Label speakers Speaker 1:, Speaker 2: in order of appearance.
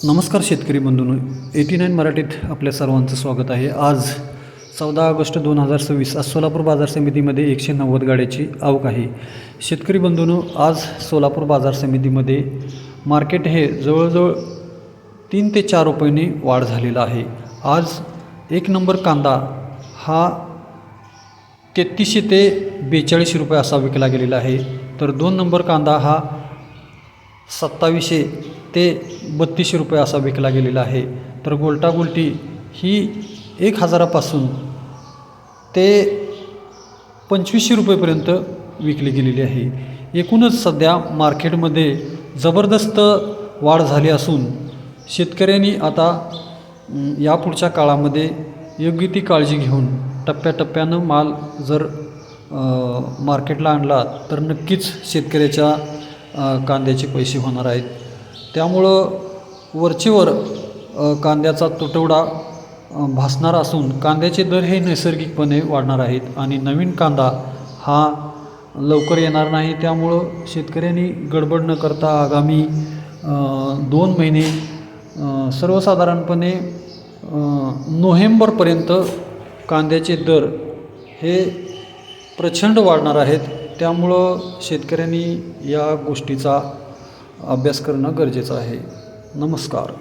Speaker 1: नमस्कार शेतकरी बंधूंनो, 89 मराठीत आपल्या सर्वांचं स्वागत आहे। आज 14 ऑगस्ट 2026 आज सोलापूर बाजार समितीमध्ये 190 गाड्याची आवक आहे। शेतकरी बंधूंनो, आज सोलापूर बाजार समितीमध्ये मार्केट हे जवळजवळ 3 ते 4 रुपयांनी वाढ झालेला आहे। आज 1 नंबर कांदा हा 3300 ते 4200 रुपये असा विकला गेलेला आहे, तर 2 नंबर कांदा हा 2700 ते 3200 रुपये असा विकला गेलेला आहे। तर गोल्टागोल्टी ही 1000 पासून ते 2500 रुपयेपर्यंत विकली गेलेली आहे। एकूणच सध्या मार्केटमध्ये जबरदस्त वाढ झाली असून शेतकऱ्यांनी आता यापुढच्या काळामध्ये योग्य ती काळजी घेऊन टप्प्याटप्प्यानं माल जर मार्केटला आणला तर नक्कीच शेतकऱ्याच्या कांद्याचे पैसे होणार आहेत। त्यामुळं वरचेवर कांद्याचा तुटवडा भासणार असून कांद्याचे दर हे नैसर्गिकपणे वाढणार आहेत आणि नवीन कांदा हा लवकर येणार नाही। त्यामुळं शेतकऱ्यांनी गडबड न करता आगामी 2 महिने सर्वसाधारणपणे नोव्हेंबरपर्यंत कांद्याचे दर हे प्रचंड वाढणार आहेत। त्यामुळं शेतकऱ्यांनी या गोष्टीचा अभ्यास करणं गरजेचं आहे। नमस्कार।